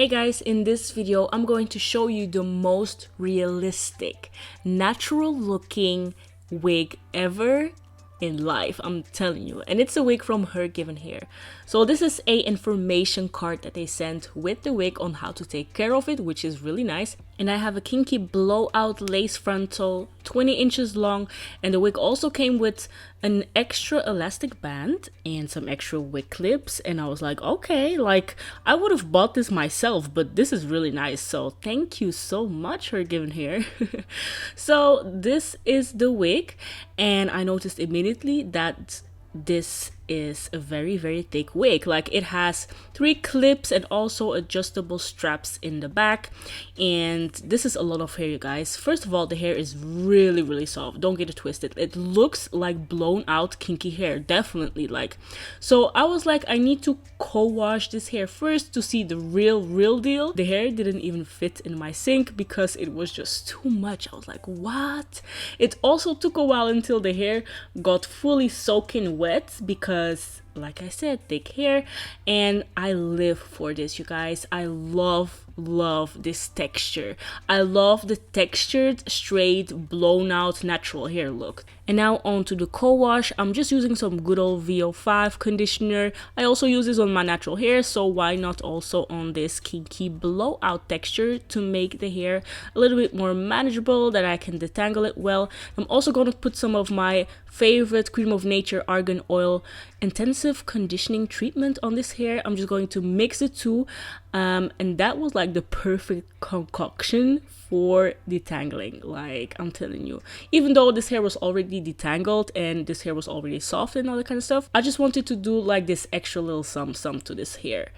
Hey guys, in this video I'm going to show you the most realistic, natural looking wig ever in life. I'm telling you. And it's a wig from Hergivenhair. So this is a information card that they sent with the wig on how to take care of it, which is really nice. And I have a Kinky Blowout lace frontal, 20 inches long, and the wig also came with an extra elastic band and some extra wig clips. And I was like, okay, like I would have bought this myself, but this is really nice. So thank you so much for giving here. So this is the wig, and I noticed immediately that this is a very thick wig. Like it has 3 clips and also adjustable straps in the back, and this is a lot of hair, you guys. First of all, the hair is really soft. Don't get it twisted. It looks like blown out kinky hair, definitely. Like, so I was like, I need to co-wash this hair first to see the real deal. The hair didn't even fit in my sink because it was just too much. I was like, what? It also took a while until the hair got fully soaking wet because, like I said, thick hair, and I live for this, you guys. I love this texture. I love the textured, straight, blown out, natural hair look. And now on to the co-wash. I'm just using some good old VO5 conditioner. I also use this on my natural hair, so why not also on this Kinky Blowout texture to make the hair a little bit more manageable, that I can detangle it well. I'm also going to put some of my favorite Cream of Nature Argan Oil intensive conditioning treatment on this hair. I'm just going to mix the two, and that was like the perfect concoction for detangling. Like, I'm telling you, even though this hair was already detangled and this hair was already soft and all that kind of stuff, I just wanted to do like this extra little some to this hair.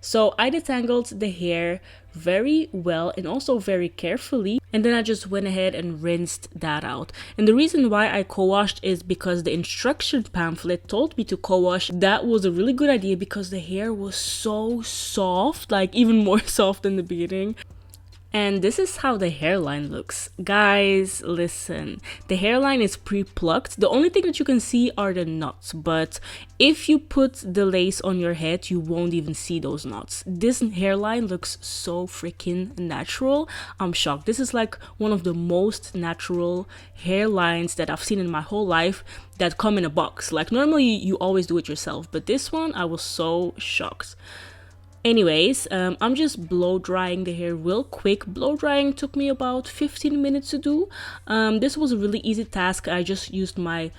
So I detangled the hair very well and also very carefully, and then I just went ahead and rinsed that out. And the reason why I co-washed is because the instruction pamphlet told me to co-wash. That was a really good idea because the hair was so soft, like even more soft in the beginning. And this is how the hairline looks. Guys, listen, the hairline is pre-plucked. The only thing that you can see are the knots, but if you put the lace on your head, you won't even see those knots. This hairline looks so freaking natural. I'm shocked. This is like one of the most natural hairlines that I've seen in my whole life that come in a box. Like normally you always do it yourself, but this one I was so shocked. Anyways, I'm just blow drying the hair real quick. Blow drying took me about 15 minutes to do. This was a really easy task. I just used my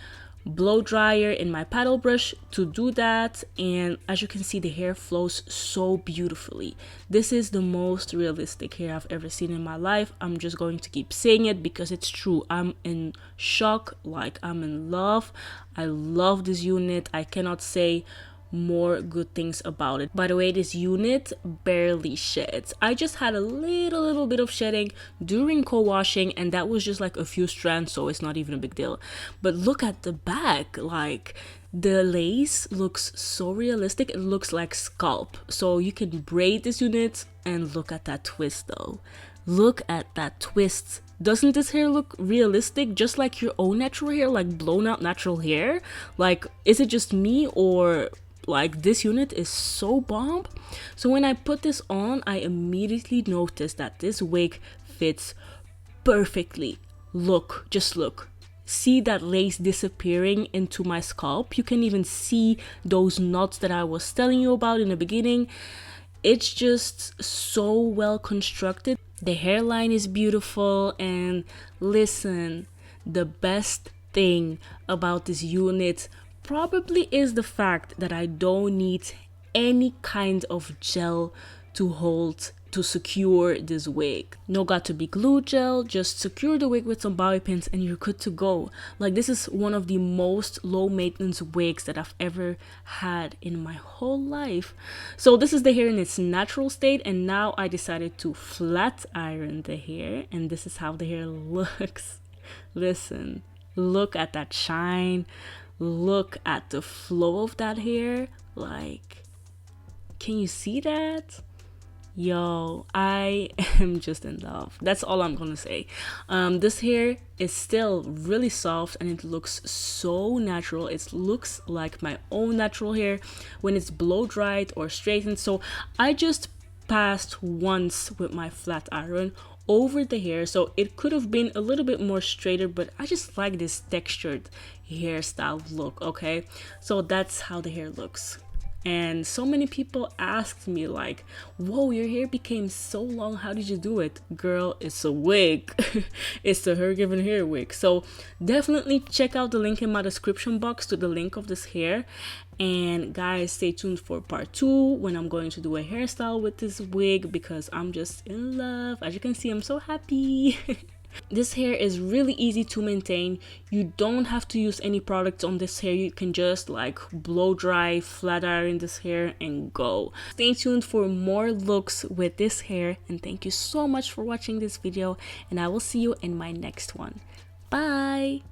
blow dryer and my paddle brush to do that, and as you can see, the hair flows so beautifully. This is the most realistic hair I've ever seen in my life. I'm just going to keep saying it because it's true. I'm in shock, like I'm in love. I love this unit. I cannot say more good things about it. By the way, this unit barely sheds. I just had a little bit of shedding during co-washing, and that was just like a few strands, so it's not even a big deal. But look at the back, like the lace looks so realistic. It looks like scalp, so you can braid this unit. And look at that twist though. Look at that twist. Doesn't this hair look realistic, just like your own natural hair, like blown out natural hair? Like, is it just me, or like this unit is so bomb? So when I put this on, I immediately noticed that this wig fits perfectly. Look, just look. See that lace disappearing into my scalp? You can even see those knots that I was telling you about in the beginning. It's just so well constructed. The hairline is beautiful, and listen, the best thing about this unit probably is the fact that I don't need any kind of gel to secure this wig. No got to be glue gel, just secure the wig with some bobby pins and you're good to go. Like, this is one of the most low maintenance wigs that I've ever had in my whole life. So this is the hair in its natural state, and now I decided to flat iron the hair, and this is how the hair looks. Listen, look at that shine. Look at the flow of that hair. Like, can you see that? Yo, I am just in love. That's all I'm gonna say. This hair is still really soft and it looks so natural. It looks like my own natural hair when it's blow dried or straightened. So I just passed once with my flat iron over the hair, so it could have been a little bit more straighter, but I just like this textured hairstyle look. Okay, so that's how the hair looks. And so many people asked me like, whoa, your hair became so long, how did you do it? Girl, it's a wig. It's the Hergivenhair wig. So definitely check out the link in my description box to the link of this hair. And guys, stay tuned for part 2 when I'm going to do a hairstyle with this wig, because I'm just in love. As you can see, I'm so happy. This hair is really easy to maintain. You don't have to use any products on this hair. You can just like blow dry, flat iron this hair and go. Stay tuned for more looks with this hair, and thank you so much for watching this video, and I will see you in my next one. Bye.